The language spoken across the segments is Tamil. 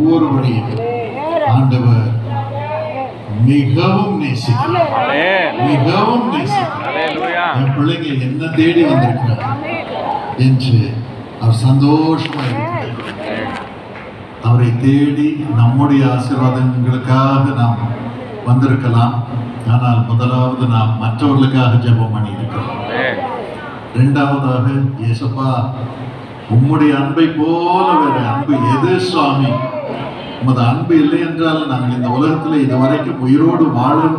ஒவ்வொருவரையும் ஆண்டவர் மிகவும் நேசிக்கிறார், மிகவும் நேசிக்கிறார். என் பிள்ளைங்க என்ன தேடி வந்திருக்கிறார் என்று அவர் சந்தோஷமா இருக்கிறார். அவரை தேடி நம்முடைய ஆசீர்வாதங்களுக்காக நாம் வந்திருக்கலாம். ஆனால் முதலாவது நாம் மற்றவர்களுக்காக ஜெபம் பண்ணி இருக்கிறோம். இரண்டாவதாக, இயேசுப்பா உம்முடைய அன்பை போல வேற அன்பு எது சுவாமி? உமது அன்பு இல்லை என்றால் நாங்கள் இந்த உலகத்தில் இதுவரைக்கும் உயிரோடு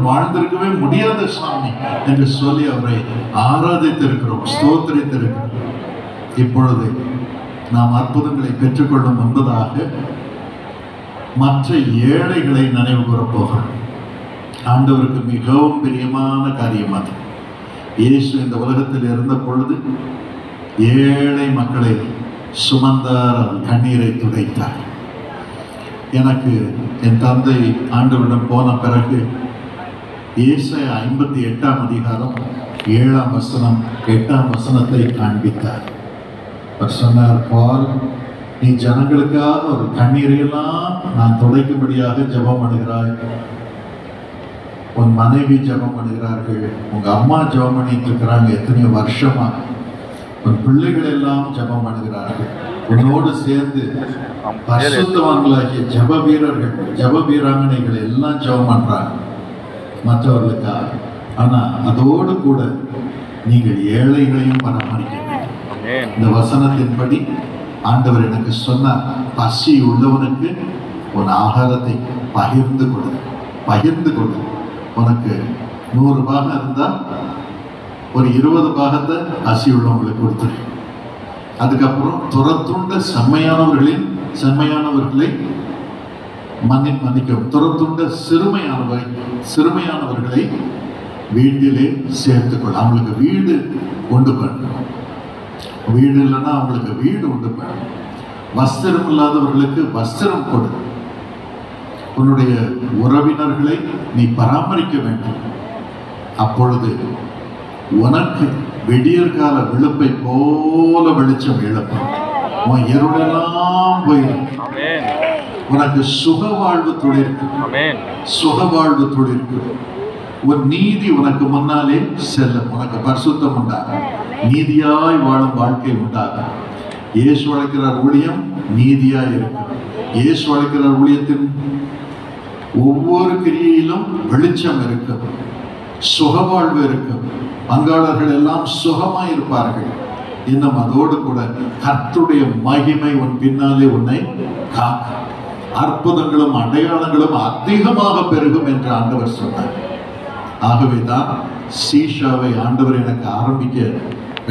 வாழ்ந்திருக்கவே முடியாத சுவாமி என்று சொல்லி அவரை ஆராதித்திருக்கிறோம், ஸ்தோத்திரித்திருக்கிறோம். இப்பொழுது நாம் அற்புதங்களை பெற்றுக்கொள்ளும் என்பதாக மற்ற ஏழைகளை நினைவு கூறப்போகிறோம். ஆண்டவருக்கு மிகவும் பிரியமான காரியம் அது. இயேசு இந்த உலகத்தில் இருந்த பொழுது ஏழை மக்களை சுமந்தார், கண்ணீரை துடைத்தார். எனக்கு என் தந்தை ஆண்டவரிடம் போன பிறகு ஏசாயா 58ஆம் அதிகாரம் 7ஆம் வசனம் 8ஆம் வசனத்தை காண்பித்தார். அவர் சொன்னார், பால், நீ ஜனங்களுக்காக ஒரு கண்ணீரையெல்லாம் நான் துடைக்கும்படியாக ஜெபம் பண்ணுகிறாய். உன் மனைவி ஜெபம் பண்ணுகிறார்கள், உங்க அம்மா ஜெபம் பண்ணிட்டு இருக்கிறாங்க எத்தனையோ வருஷமா. உன் பிள்ளைகள் எல்லாம் ஜெபம் பண்ணுகிறார்கள். உன்னோடு சேர்ந்து பரிசுத்தவான்களாகிய ஜெப வீரர்கள், ஜெப வீராங்கனைகள் எல்லாம் ஜெபம் பண்றாங்க மற்றவர்களுக்காக. ஆனா அதோடு கூட நீங்கள் ஏழைகளையும் பராமரிக்க வேண்டும். இந்த வசனத்தின்படி ஆண்டவர் எனக்கு சொன்னார், பசி உள்ளவனுக்கு உன் ஆகாரத்தை பகிர்ந்து கொடு, பகிர்ந்து கொடு. உனக்கு 100 பாகம் இருந்தால் ஒரு 20 பாகத்தை பசி உள்ளவங்களுக்கு கொடுத்துரு. அதுக்கப்புறம் துரத்துண்ட செம்மையானவர்களை மன்னிக்கவும். துரத்துண்ட சிறுமையானவர்களை வீட்டிலே சேர்த்துக்கொள்ள. அவங்களுக்கு வீடு உண்டு பண்ணணும். வீடு இல்லைன்னா அவங்களுக்கு வீடு உண்டு பண்ணணும். வஸ்திரம் இல்லாதவர்களுக்கு வஸ்திரம் கொடு. உன்னுடைய உறவினர்களை நீ பராமரிக்க வேண்டும். அப்பொழுது உனக்கு விடியற்கால விழுப்பை போல வெளிச்சம் எழுப்பும். உன் இருளெல்லாம் போயிடும். உனக்கு சுகவாழ்வு துளிர்க்கும், சுகவாழ்வு துளிர்க்கும். உன் நீதி உனக்கு முன்னாலே செல்லும். உனக்கு பரிசுத்தம் உண்டாகும், நீதியாய் வாழும் வாழ்க்கை உண்டாகும். இயேசு அழைக்கிறார் ஊழியம் நீதியாய் இருக்கும். இயேசு அழைக்கிறார் ஊழியத்தின் ஒவ்வொரு கிரியையிலும் வெளிச்சம் இருக்கும், சுகவாழ்வு இருக்கும். பங்காளர்கள் எல்லாம் சுகமாய் இருப்பார்கள். இன்னும் அதோடு கூட கர்த்தருடைய மகிமை உன் பின்னாலே உன்னை காக்கும். அற்புதங்களும் அடையாளங்களும் அதிகமாக பெருகும் என்று ஆண்டவர் சொன்னார். ஆகவேதான் சீஷாவை ஆண்டவர் எனக்கு ஆரம்பிக்க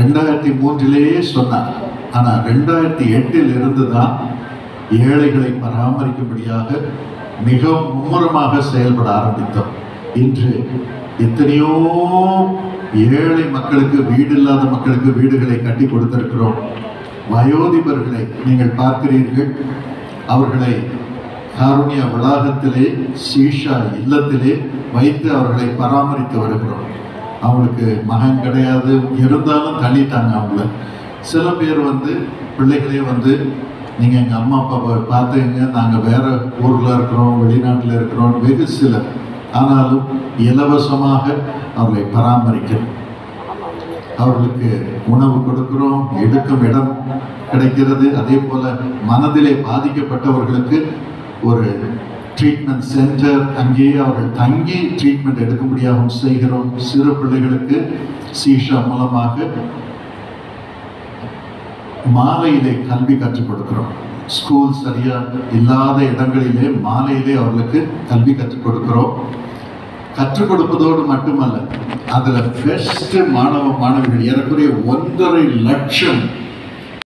2003 சொன்னார். ஆனால் 2008 இருந்துதான் ஏழைகளை பராமரிக்கும்படியாக மிகவும் மும்முரமாக செயல்பட ஆரம்பித்தோம். இன்று எத்தனையோ ஏழை மக்களுக்கு, வீடு இல்லாத மக்களுக்கு வீடுகளை கட்டி கொடுத்திருக்கிறோம். வயோதிபர்களை நீங்கள் பார்க்கிறீர்கள். அவர்களை காருண்யா வளாகத்திலே, சீஷா இல்லத்திலே வைத்து அவர்களை பராமரித்து வருகிறோம். அவங்களுக்கு மகன் கிடையாது, இருந்தாலும் தள்ளிட்டாங்க அவங்கள. சில பேர் பிள்ளைகளே நீங்கள் எங்கள் அம்மா அப்பாவை பார்த்துங்க, நாங்கள் வேறு ஊரில் இருக்கிறோம், வெளிநாட்டில் இருக்கிறோம், வெகு சிலர். ஆனாலும் இலவசமாக அவர்களை பராமரிக்கிறோம். அவர்களுக்கு உணவு கொடுக்கிறோம், எடுக்கும் இடம் கிடைக்கிறது. அதே போல் மனதிலே பாதிக்கப்பட்டவர்களுக்கு ஒரு ட்ரீட்மெண்ட் சென்டர், அங்கேயே அவர்கள் தங்கி ட்ரீட்மெண்ட் எடுக்கும்படியாகவும் செய்கிறோம். சிறு பிள்ளைகளுக்கு சீஷா மூலமாக மாலையிலே கல்வி கற்றுக் கொடுக்கிறோம். ஸ்கூல் சரியாக இல்லாத இடங்களிலே மாலையிலே அவர்களுக்கு கல்வி கற்றுக் கொடுக்கிறோம். கற்றுக் கொடுப்பதோடு மட்டுமல்ல, அதில் பெஸ்ட் மாணவிகள் ஏறக்குறைய 1.5 லட்சம்